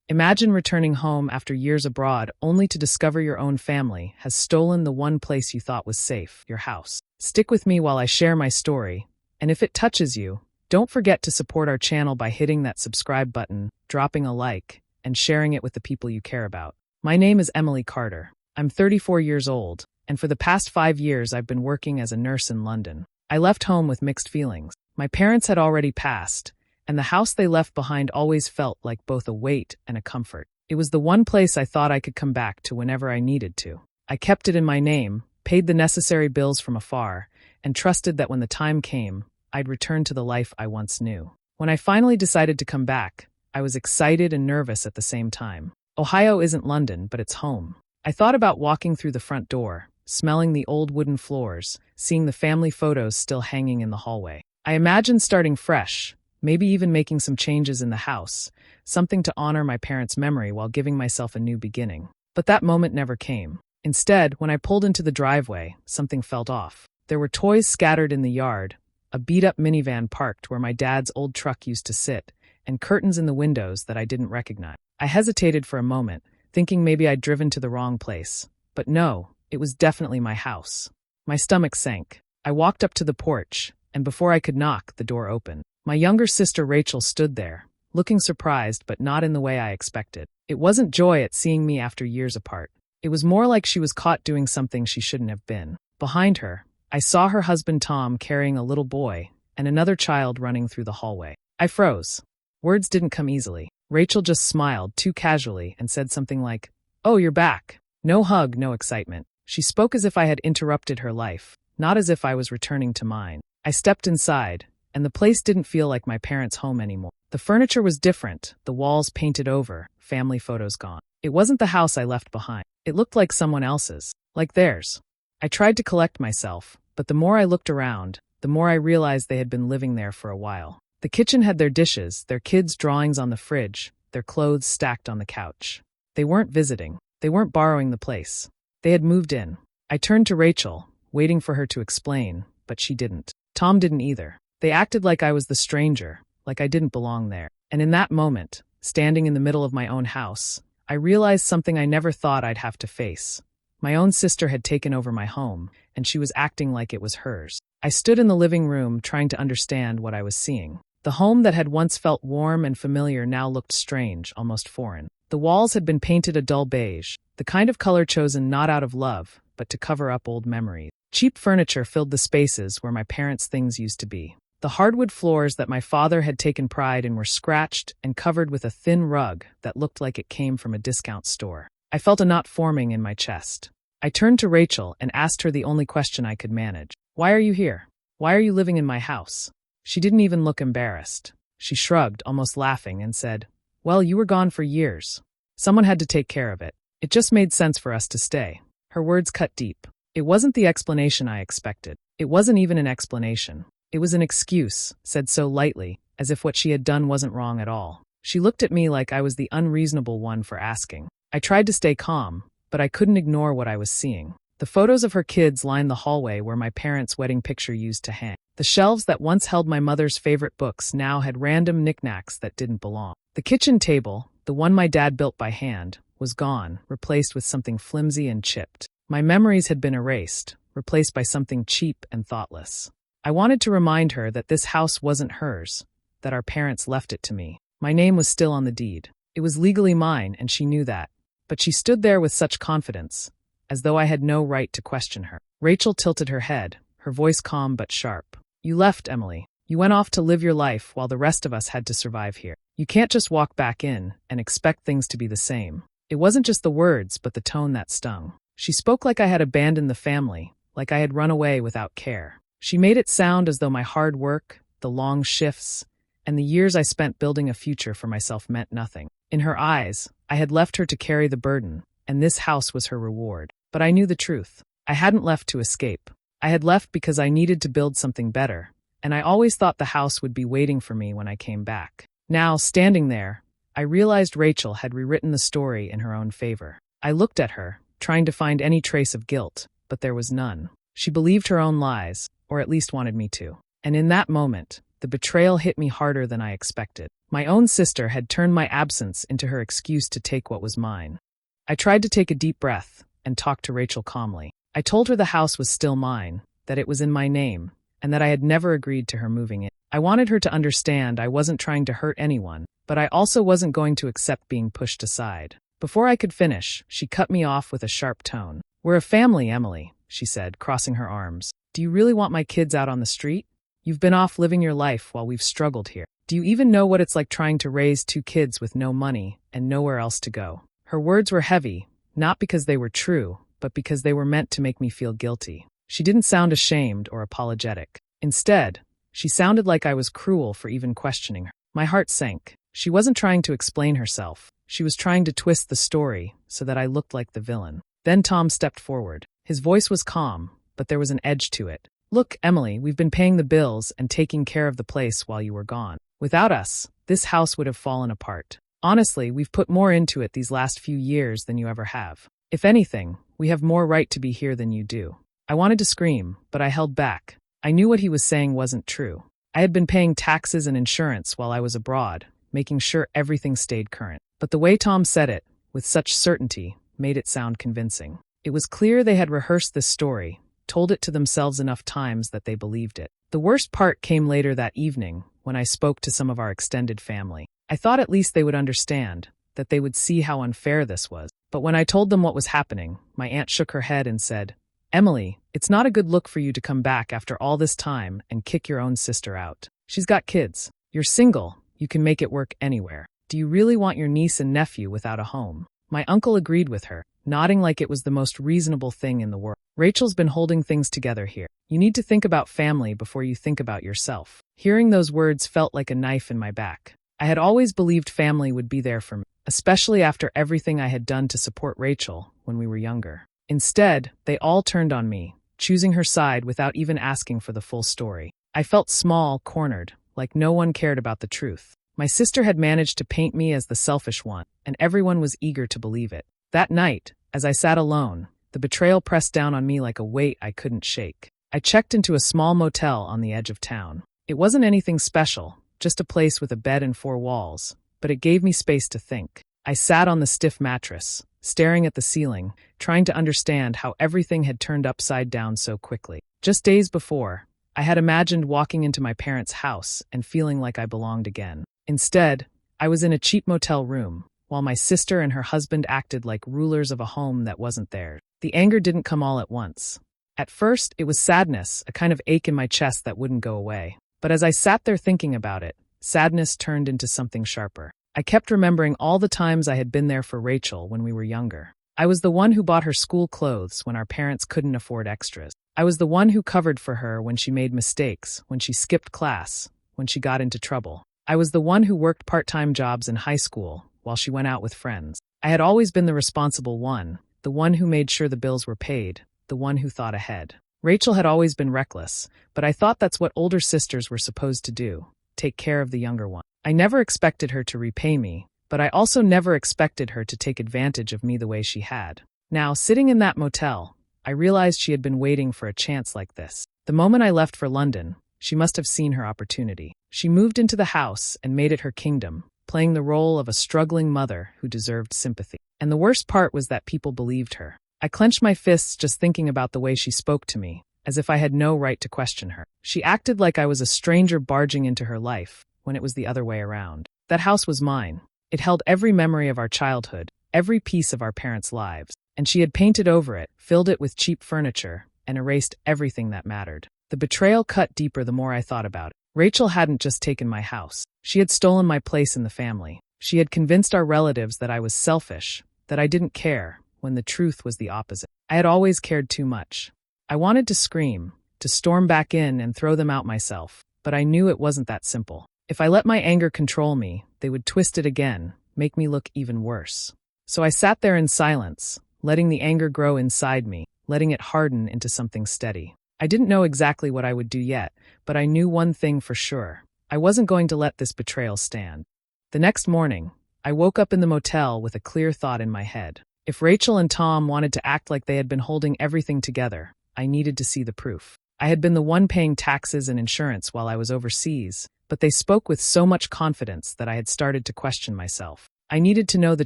Imagine returning home after years abroad only to discover your own family has stolen the one place you thought was safe, your house. Stick with me while I share my story, and if it touches you, don't forget to support our channel by hitting that subscribe button, dropping a like, and sharing it with the people you care about. My name is Emily Carter. I'm 34 years old, and for the past 5 years I've been working as a nurse in London. I left home with mixed feelings. My parents had already passed, and the house they left behind always felt like both a weight and a comfort. It was the one place I thought I could come back to whenever I needed to. I kept it in my name, paid the necessary bills from afar, and trusted that when the time came, I'd return to the life I once knew. When I finally decided to come back, I was excited and nervous at the same time. Ohio isn't London, but it's home. I thought about walking through the front door, smelling the old wooden floors, seeing the family photos still hanging in the hallway. I imagined starting fresh, maybe even making some changes in the house, something to honor my parents' memory while giving myself a new beginning. But that moment never came. Instead, when I pulled into the driveway, something felt off. There were toys scattered in the yard, a beat-up minivan parked where my dad's old truck used to sit, and curtains in the windows that I didn't recognize. I hesitated for a moment, thinking maybe I'd driven to the wrong place. But no, it was definitely my house. My stomach sank. I walked up to the porch, and before I could knock, the door opened. My younger sister Rachel stood there, looking surprised but not in the way I expected. It wasn't joy at seeing me after years apart. It was more like she was caught doing something she shouldn't have been. Behind her, I saw her husband Tom carrying a little boy and another child running through the hallway. I froze. Words didn't come easily. Rachel just smiled too casually and said something like, "Oh, you're back." No hug, no excitement. She spoke as if I had interrupted her life, not as if I was returning to mine. I stepped inside, and the place didn't feel like my parents' home anymore. The furniture was different, the walls painted over, family photos gone. It wasn't the house I left behind. It looked like someone else's, like theirs. I tried to collect myself, but the more I looked around, the more I realized they had been living there for a while. The kitchen had their dishes, their kids' drawings on the fridge, their clothes stacked on the couch. They weren't visiting. They weren't borrowing the place. They had moved in. I turned to Rachel, waiting for her to explain, but she didn't. Tom didn't either. They acted like I was the stranger, like I didn't belong there. And in that moment, standing in the middle of my own house, I realized something I never thought I'd have to face. My own sister had taken over my home, and she was acting like it was hers. I stood in the living room trying to understand what I was seeing. The home that had once felt warm and familiar now looked strange, almost foreign. The walls had been painted a dull beige, the kind of color chosen not out of love, but to cover up old memories. Cheap furniture filled the spaces where my parents' things used to be. The hardwood floors that my father had taken pride in were scratched and covered with a thin rug that looked like it came from a discount store. I felt a knot forming in my chest. I turned to Rachel and asked her the only question I could manage. "Why are you here? Why are you living in my house?" She didn't even look embarrassed. She shrugged, almost laughing, and said, "Well, you were gone for years. Someone had to take care of it. It just made sense for us to stay." Her words cut deep. It wasn't the explanation I expected. It wasn't even an explanation. It was an excuse, said so lightly, as if what she had done wasn't wrong at all. She looked at me like I was the unreasonable one for asking. I tried to stay calm, but I couldn't ignore what I was seeing. The photos of her kids lined the hallway where my parents' wedding picture used to hang. The shelves that once held my mother's favorite books now had random knickknacks that didn't belong. The kitchen table, the one my dad built by hand, was gone, replaced with something flimsy and chipped. My memories had been erased, replaced by something cheap and thoughtless. I wanted to remind her that this house wasn't hers, that our parents left it to me. My name was still on the deed. It was legally mine, and she knew that. But she stood there with such confidence, as though I had no right to question her. Rachel tilted her head, her voice calm but sharp. "You left, Emily. You went off to live your life while the rest of us had to survive here. You can't just walk back in and expect things to be the same." It wasn't just the words, but the tone that stung. She spoke like I had abandoned the family, like I had run away without care. She made it sound as though my hard work, the long shifts, and the years I spent building a future for myself meant nothing. In her eyes, I had left her to carry the burden, and this house was her reward. But I knew the truth. I hadn't left to escape. I had left because I needed to build something better, and I always thought the house would be waiting for me when I came back. Now, standing there, I realized Rachel had rewritten the story in her own favor. I looked at her, trying to find any trace of guilt, but there was none. She believed her own lies, or at least wanted me to. And in that moment, the betrayal hit me harder than I expected. My own sister had turned my absence into her excuse to take what was mine. I tried to take a deep breath and talk to Rachel calmly. I told her the house was still mine, that it was in my name, and that I had never agreed to her moving it. I wanted her to understand I wasn't trying to hurt anyone, but I also wasn't going to accept being pushed aside. Before I could finish, she cut me off with a sharp tone. "We're a family, Emily," she said, crossing her arms. "Do you really want my kids out on the street? You've been off living your life while we've struggled here. Do you even know what it's like trying to raise 2 kids with no money and nowhere else to go?" Her words were heavy, not because they were true, but because they were meant to make me feel guilty. She didn't sound ashamed or apologetic. Instead, she sounded like I was cruel for even questioning her. My heart sank. She wasn't trying to explain herself. She was trying to twist the story so that I looked like the villain. Then Tom stepped forward. His voice was calm, but there was an edge to it. "Look, Emily, we've been paying the bills and taking care of the place while you were gone. Without us, this house would have fallen apart. Honestly, we've put more into it these last few years than you ever have. If anything, we have more right to be here than you do." I wanted to scream, but I held back. I knew what he was saying wasn't true. I had been paying taxes and insurance while I was abroad, making sure everything stayed current. But the way Tom said it, with such certainty, made it sound convincing. It was clear they had rehearsed this story, told it to themselves enough times that they believed it. The worst part came later that evening, when I spoke to some of our extended family. I thought at least they would understand, that they would see how unfair this was. But when I told them what was happening, my aunt shook her head and said, "Emily, it's not a good look for you to come back after all this time and kick your own sister out. She's got kids. You're single. You can make it work anywhere. Do you really want your niece and nephew without a home?" My uncle agreed with her, nodding like it was the most reasonable thing in the world. "Rachel's been holding things together here. You need to think about family before you think about yourself." Hearing those words felt like a knife in my back. I had always believed family would be there for me, especially after everything I had done to support Rachel when we were younger. Instead, they all turned on me, choosing her side without even asking for the full story. I felt small, cornered, like no one cared about the truth. My sister had managed to paint me as the selfish one, and everyone was eager to believe it. That night, as I sat alone, the betrayal pressed down on me like a weight I couldn't shake. I checked into a small motel on the edge of town. It wasn't anything special, just a place with a bed and 4 walls, but it gave me space to think. I sat on the stiff mattress, staring at the ceiling, trying to understand how everything had turned upside down so quickly. Just days before, I had imagined walking into my parents' house and feeling like I belonged again. Instead, I was in a cheap motel room, while my sister and her husband acted like rulers of a home that wasn't theirs. The anger didn't come all at once. At first, it was sadness, a kind of ache in my chest that wouldn't go away. But as I sat there thinking about it, sadness turned into something sharper. I kept remembering all the times I had been there for Rachel when we were younger. I was the one who bought her school clothes when our parents couldn't afford extras. I was the one who covered for her when she made mistakes, when she skipped class, when she got into trouble. I was the one who worked part-time jobs in high school while she went out with friends. I had always been the responsible one, the one who made sure the bills were paid, the one who thought ahead. Rachel had always been reckless, but I thought that's what older sisters were supposed to do, take care of the younger one. I never expected her to repay me, but I also never expected her to take advantage of me the way she had. Now, sitting in that motel, I realized she had been waiting for a chance like this. The moment I left for London, she must have seen her opportunity. She moved into the house and made it her kingdom, playing the role of a struggling mother who deserved sympathy. And the worst part was that people believed her. I clenched my fists just thinking about the way she spoke to me, as if I had no right to question her. She acted like I was a stranger barging into her life, when it was the other way around. That house was mine. It held every memory of our childhood, every piece of our parents' lives, and she had painted over it, filled it with cheap furniture, and erased everything that mattered. The betrayal cut deeper the more I thought about it. Rachel hadn't just taken my house. She had stolen my place in the family. She had convinced our relatives that I was selfish, that I didn't care, when the truth was the opposite. I had always cared too much. I wanted to scream, to storm back in and throw them out myself, but I knew it wasn't that simple. If I let my anger control me, they would twist it again, make me look even worse. So I sat there in silence, letting the anger grow inside me, letting it harden into something steady. I didn't know exactly what I would do yet, but I knew one thing for sure. I wasn't going to let this betrayal stand. The next morning, I woke up in the motel with a clear thought in my head. If Rachel and Tom wanted to act like they had been holding everything together, I needed to see the proof. I had been the one paying taxes and insurance while I was overseas, but they spoke with so much confidence that I had started to question myself. I needed to know the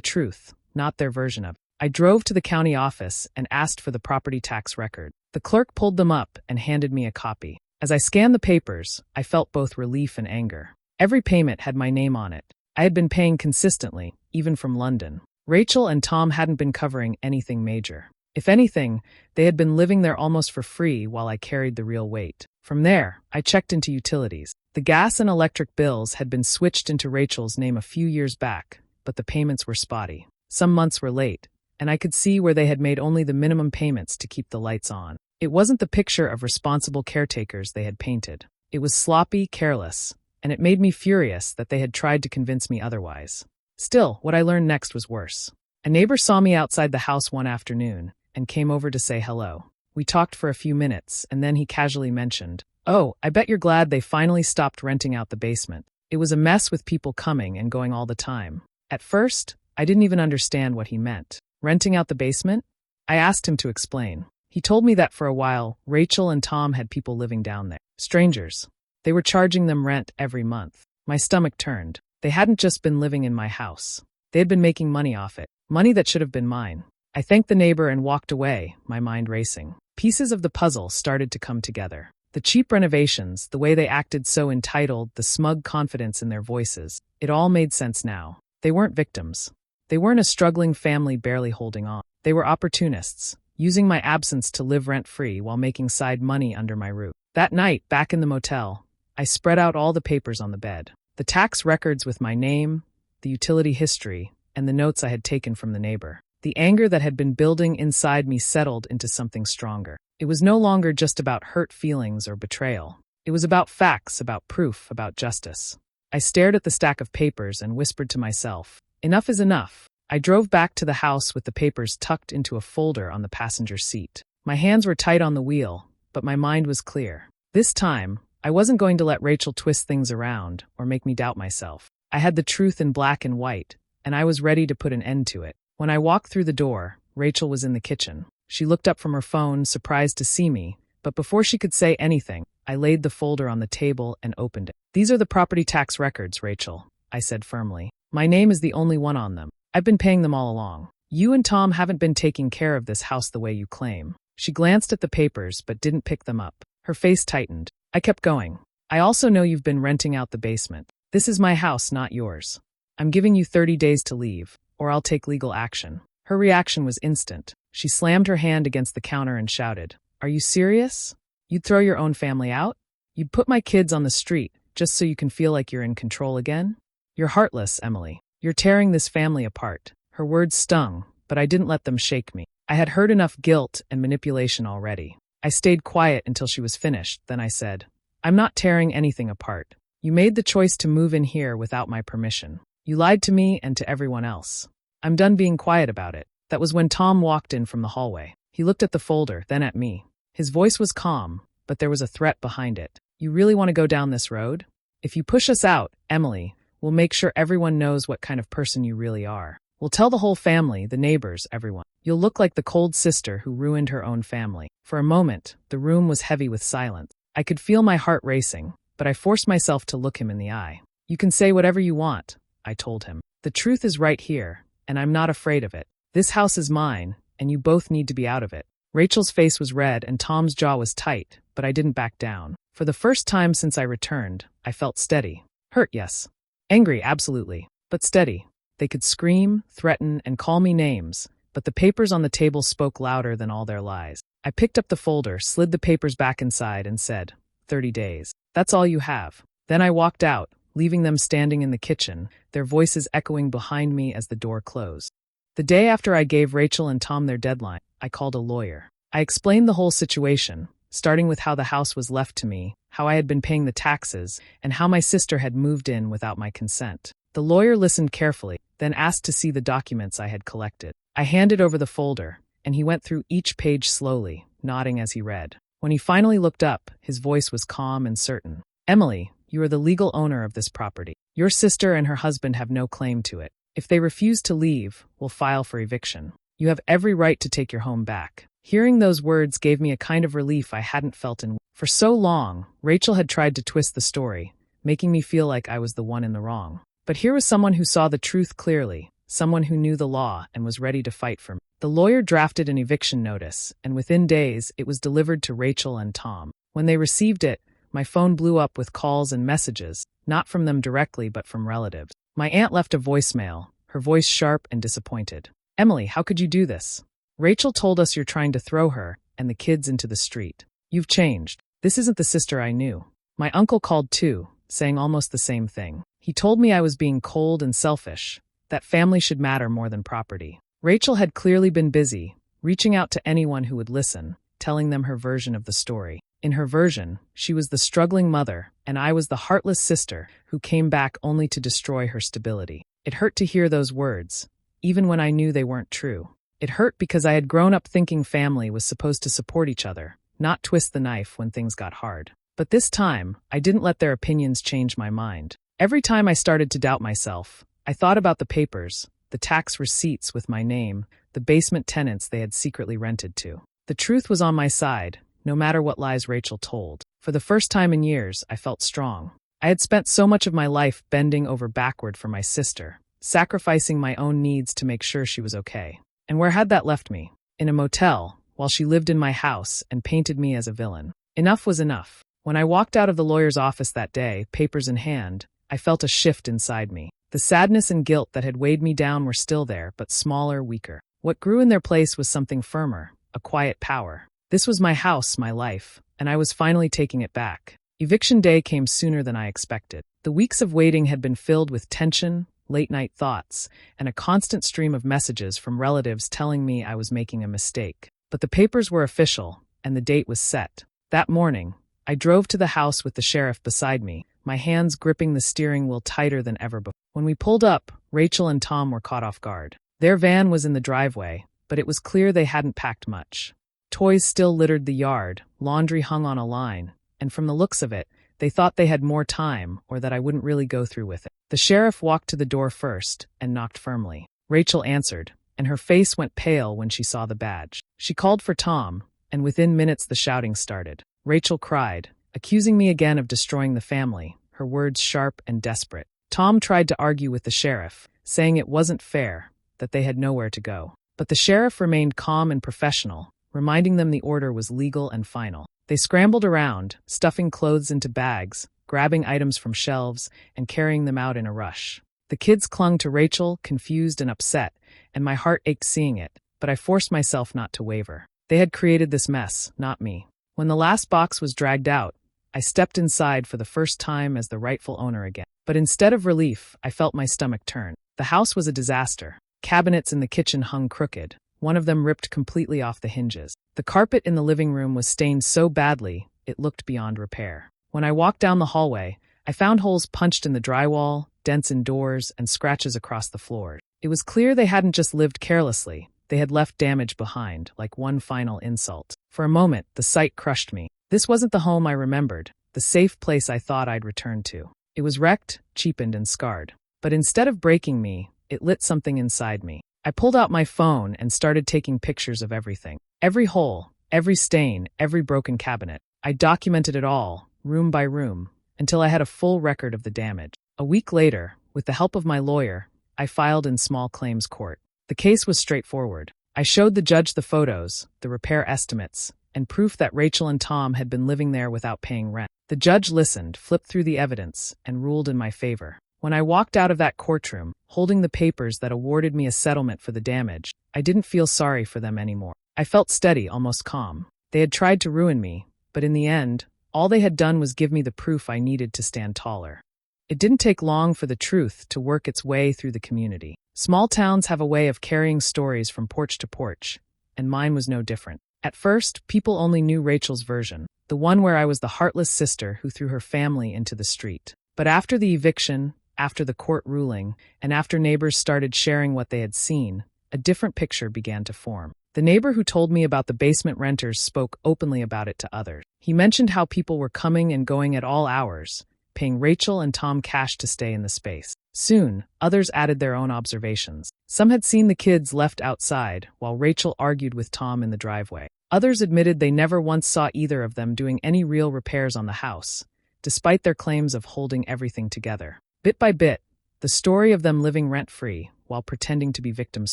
truth, not their version of it. I drove to the county office and asked for the property tax record. The clerk pulled them up and handed me a copy. As I scanned the papers, I felt both relief and anger. Every payment had my name on it. I had been paying consistently, even from London. Rachel and Tom hadn't been covering anything major. If anything, they had been living there almost for free while I carried the real weight. From there, I checked into utilities. The gas and electric bills had been switched into Rachel's name a few years back, but the payments were spotty. Some months were late, and I could see where they had made only the minimum payments to keep the lights on. It wasn't the picture of responsible caretakers they had painted. It was sloppy, careless, and it made me furious that they had tried to convince me otherwise. Still, what I learned next was worse. A neighbor saw me outside the house one afternoon and came over to say hello. We talked for a few minutes, and then he casually mentioned, "Oh, I bet you're glad they finally stopped renting out the basement. It was a mess with people coming and going all the time." At first, I didn't even understand what he meant. Renting out the basement? I asked him to explain. He told me that for a while, Rachel and Tom had people living down there. Strangers. They were charging them rent every month. My stomach turned. They hadn't just been living in my house. They had been making money off it. Money that should have been mine. I thanked the neighbor and walked away, my mind racing. Pieces of the puzzle started to come together. The cheap renovations, the way they acted so entitled, the smug confidence in their voices. It all made sense now. They weren't victims. They weren't a struggling family barely holding on. They were opportunists, using my absence to live rent-free while making side money under my roof. That night, back in the motel, I spread out all the papers on the bed. The tax records with my name, the utility history, and the notes I had taken from the neighbor. The anger that had been building inside me settled into something stronger. It was no longer just about hurt feelings or betrayal. It was about facts, about proof, about justice. I stared at the stack of papers and whispered to myself, "Enough is enough." I drove back to the house with the papers tucked into a folder on the passenger seat. My hands were tight on the wheel, but my mind was clear. This time, I wasn't going to let Rachel twist things around or make me doubt myself. I had the truth in black and white, and I was ready to put an end to it. When I walked through the door, Rachel was in the kitchen. She looked up from her phone, surprised to see me, but before she could say anything, I laid the folder on the table and opened it. "These are the property tax records, Rachel," I said firmly. "My name is the only one on them. I've been paying them all along. You and Tom haven't been taking care of this house the way you claim." She glanced at the papers but didn't pick them up. Her face tightened. I kept going. "I also know you've been renting out the basement. This is my house, not yours. I'm giving you 30 days to leave, or I'll take legal action." Her reaction was instant. She slammed her hand against the counter and shouted, "Are you serious? You'd throw your own family out? You'd put my kids on the street just so you can feel like you're in control again? You're heartless, Emily. You're tearing this family apart." Her words stung, but I didn't let them shake me. I had heard enough guilt and manipulation already. I stayed quiet until she was finished, then I said, "I'm not tearing anything apart. You made the choice to move in here without my permission. You lied to me and to everyone else. I'm done being quiet about it." That was when Tom walked in from the hallway. He looked at the folder, then at me. His voice was calm, but there was a threat behind it. "You really want to go down this road? If you push us out, Emily, we'll make sure everyone knows what kind of person you really are. We'll tell the whole family, the neighbors, everyone. You'll look like the cold sister who ruined her own family." For a moment, the room was heavy with silence. I could feel my heart racing, but I forced myself to look him in the eye. "You can say whatever you want," I told him. "The truth is right here, and I'm not afraid of it. This house is mine, and you both need to be out of it." Rachel's face was red and Tom's jaw was tight, but I didn't back down. For the first time since I returned, I felt steady. Hurt, yes. Angry, absolutely. But steady. They could scream, threaten, and call me names, but the papers on the table spoke louder than all their lies. I picked up the folder, slid the papers back inside, and said, 30 days. That's all you have." Then I walked out, leaving them standing in the kitchen, their voices echoing behind me as the door closed. The day after I gave Rachel and Tom their deadline, I called a lawyer. I explained the whole situation, starting with how the house was left to me, how I had been paying the taxes, and how my sister had moved in without my consent. The lawyer listened carefully, then asked to see the documents I had collected. I handed over the folder, and he went through each page slowly, nodding as he read. When he finally looked up, his voice was calm and certain. "Emily, you are the legal owner of this property. Your sister and her husband have no claim to it. If they refuse to leave, we'll file for eviction. You have every right to take your home back. Hearing those words gave me a kind of relief I hadn't felt in. For so long, Rachel had tried to twist the story, making me feel like I was the one in the wrong. But here was someone who saw the truth clearly, someone who knew the law and was ready to fight for me. The lawyer drafted an eviction notice, and within days, it was delivered to Rachel and Tom. When they received it, my phone blew up with calls and messages, not from them directly but from relatives. My aunt left a voicemail, her voice sharp and disappointed. "Emily, how could you do this? Rachel told us you're trying to throw her and the kids into the street. You've changed. This isn't the sister I knew." My uncle called too, saying almost the same thing. He told me I was being cold and selfish, that family should matter more than property. Rachel had clearly been busy, reaching out to anyone who would listen, telling them her version of the story. In her version, she was the struggling mother, and I was the heartless sister who came back only to destroy her stability. It hurt to hear those words, even when I knew they weren't true. It hurt because I had grown up thinking family was supposed to support each other, not twist the knife when things got hard. But this time, I didn't let their opinions change my mind. Every time I started to doubt myself, I thought about the papers, the tax receipts with my name, the basement tenants they had secretly rented to. The truth was on my side, no matter what lies Rachel told. For the first time in years, I felt strong. I had spent so much of my life bending over backward for my sister, sacrificing my own needs to make sure she was okay. And where had that left me? In a motel, while she lived in my house and painted me as a villain. Enough was enough. When I walked out of the lawyer's office that day, papers in hand, I felt a shift inside me. The sadness and guilt that had weighed me down were still there, but smaller, weaker. What grew in their place was something firmer, a quiet power. This was my house, my life, and I was finally taking it back. Eviction day came sooner than I expected. The weeks of waiting had been filled with tension, late-night thoughts, and a constant stream of messages from relatives telling me I was making a mistake. But the papers were official, and the date was set. That morning, I drove to the house with the sheriff beside me, my hands gripping the steering wheel tighter than ever before. When we pulled up, Rachel and Tom were caught off guard. Their van was in the driveway, but it was clear they hadn't packed much. Toys still littered the yard, laundry hung on a line, and from the looks of it, they thought they had more time or that I wouldn't really go through with it. The sheriff walked to the door first and knocked firmly. Rachel answered, and her face went pale when she saw the badge. She called for Tom, and within minutes the shouting started. Rachel cried, accusing me again of destroying the family, her words sharp and desperate. Tom tried to argue with the sheriff, saying it wasn't fair, that they had nowhere to go. But the sheriff remained calm and professional, reminding them the order was legal and final. They scrambled around, stuffing clothes into bags, grabbing items from shelves, and carrying them out in a rush. The kids clung to Rachel, confused and upset, and my heart ached seeing it, but I forced myself not to waver. They had created this mess, not me. When the last box was dragged out, I stepped inside for the first time as the rightful owner again. But instead of relief, I felt my stomach turn. The house was a disaster. Cabinets in the kitchen hung crooked. One of them ripped completely off the hinges. The carpet in the living room was stained so badly, it looked beyond repair. When I walked down the hallway, I found holes punched in the drywall, dents in doors, and scratches across the floor. It was clear they hadn't just lived carelessly. They had left damage behind, like one final insult. For a moment, the sight crushed me. This wasn't the home I remembered, the safe place I thought I'd return to. It was wrecked, cheapened, and scarred. But instead of breaking me, it lit something inside me. I pulled out my phone and started taking pictures of everything. Every hole, every stain, every broken cabinet. I documented it all, room by room, until I had a full record of the damage. A week later, with the help of my lawyer, I filed in small claims court. The case was straightforward. I showed the judge the photos, the repair estimates, and proof that Rachel and Tom had been living there without paying rent. The judge listened, flipped through the evidence, and ruled in my favor. When I walked out of that courtroom, holding the papers that awarded me a settlement for the damage, I didn't feel sorry for them anymore. I felt steady, almost calm. They had tried to ruin me, but in the end, all they had done was give me the proof I needed to stand taller. It didn't take long for the truth to work its way through the community. Small towns have a way of carrying stories from porch to porch, and mine was no different. At first, people only knew Rachel's version, the one where I was the heartless sister who threw her family into the street. But after the eviction, after the court ruling, and after neighbors started sharing what they had seen, a different picture began to form. The neighbor who told me about the basement renters spoke openly about it to others. He mentioned how people were coming and going at all hours, paying Rachel and Tom cash to stay in the space. Soon, others added their own observations. Some had seen the kids left outside, while Rachel argued with Tom in the driveway. Others admitted they never once saw either of them doing any real repairs on the house, despite their claims of holding everything together. Bit by bit, the story of them living rent-free while pretending to be victims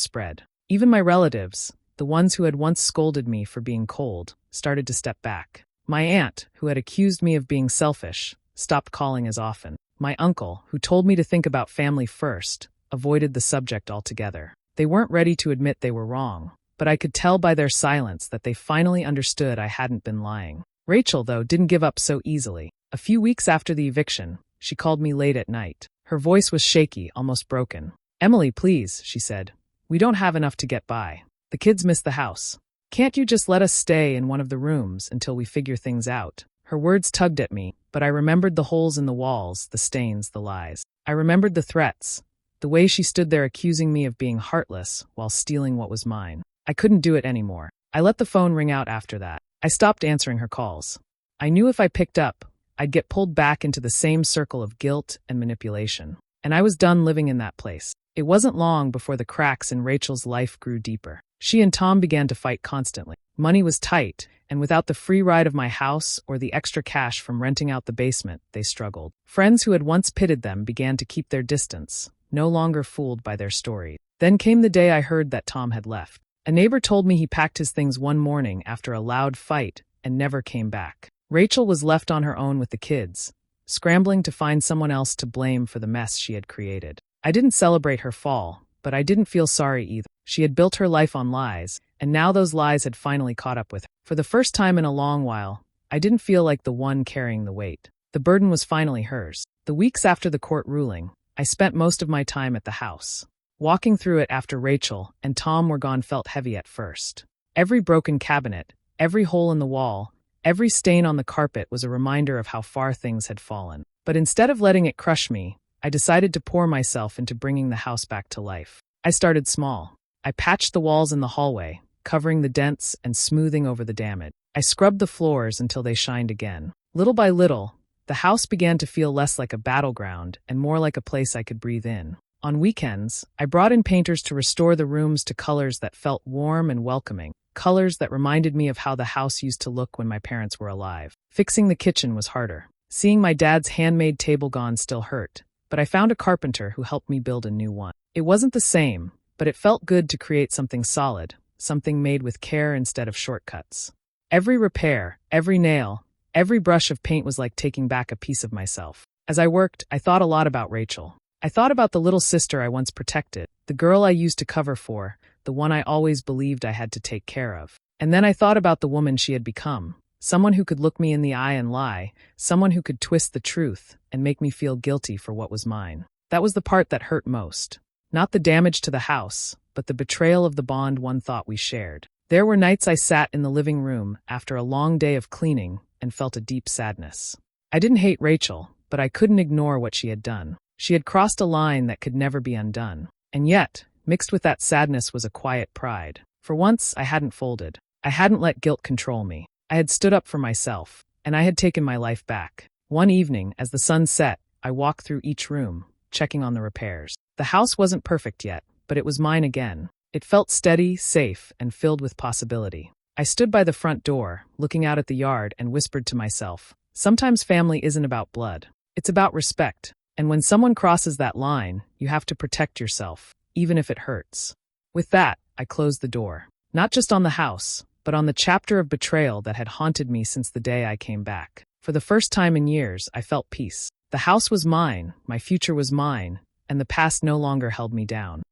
spread. Even my relatives, the ones who had once scolded me for being cold, started to step back. My aunt, who had accused me of being selfish, stopped calling as often. My uncle, who told me to think about family first, avoided the subject altogether. They weren't ready to admit they were wrong, but I could tell by their silence that they finally understood I hadn't been lying. Rachel, though, didn't give up so easily. A few weeks after the eviction, she called me late at night. Her voice was shaky, almost broken. "Emily, please," she said. "We don't have enough to get by. The kids miss the house. Can't you just let us stay in one of the rooms until we figure things out?" Her words tugged at me, but I remembered the holes in the walls, the stains, the lies. I remembered the threats, the way she stood there accusing me of being heartless while stealing what was mine. I couldn't do it anymore. I let the phone ring out after that. I stopped answering her calls. I knew if I picked up, I'd get pulled back into the same circle of guilt and manipulation. And I was done living in that place. It wasn't long before the cracks in Rachel's life grew deeper. She and Tom began to fight constantly. Money was tight, and without the free ride of my house or the extra cash from renting out the basement, they struggled. Friends who had once pitted them began to keep their distance, no longer fooled by their stories. Then came the day I heard that Tom had left. A neighbor told me he packed his things one morning after a loud fight and never came back. Rachel was left on her own with the kids, scrambling to find someone else to blame for the mess she had created. I didn't celebrate her fall, but I didn't feel sorry either. She had built her life on lies, and now those lies had finally caught up with her. For the first time in a long while, I didn't feel like the one carrying the weight. The burden was finally hers. The weeks after the court ruling, I spent most of my time at the house. Walking through it after Rachel and Tom were gone felt heavy at first. Every broken cabinet, every hole in the wall, every stain on the carpet was a reminder of how far things had fallen. But instead of letting it crush me, I decided to pour myself into bringing the house back to life. I started small. I patched the walls in the hallway, covering the dents and smoothing over the damage. I scrubbed the floors until they shined again. Little by little, the house began to feel less like a battleground and more like a place I could breathe in. On weekends, I brought in painters to restore the rooms to colors that felt warm and welcoming, colors that reminded me of how the house used to look when my parents were alive. Fixing the kitchen was harder. Seeing my dad's handmade table gone still hurt, but I found a carpenter who helped me build a new one. It wasn't the same, but it felt good to create something solid, something made with care instead of shortcuts. Every repair, every nail, every brush of paint was like taking back a piece of myself. As I worked, I thought a lot about Rachel. I thought about the little sister I once protected, the girl I used to cover for, the one I always believed I had to take care of. And then I thought about the woman she had become, someone who could look me in the eye and lie, someone who could twist the truth and make me feel guilty for what was mine. That was the part that hurt most. Not the damage to the house, but the betrayal of the bond one thought we shared. There were nights I sat in the living room after a long day of cleaning and felt a deep sadness. I didn't hate Rachel, but I couldn't ignore what she had done. She had crossed a line that could never be undone. And yet, mixed with that sadness was a quiet pride. For once, I hadn't folded. I hadn't let guilt control me. I had stood up for myself, and I had taken my life back. One evening, as the sun set, I walked through each room, checking on the repairs. The house wasn't perfect yet, but it was mine again. It felt steady, safe, and filled with possibility. I stood by the front door, looking out at the yard, and whispered to myself, sometimes family isn't about blood. It's about respect. And when someone crosses that line, you have to protect yourself, even if it hurts. With that, I closed the door. Not just on the house, but on the chapter of betrayal that had haunted me since the day I came back. For the first time in years, I felt peace. The house was mine, my future was mine, and the past no longer held me down.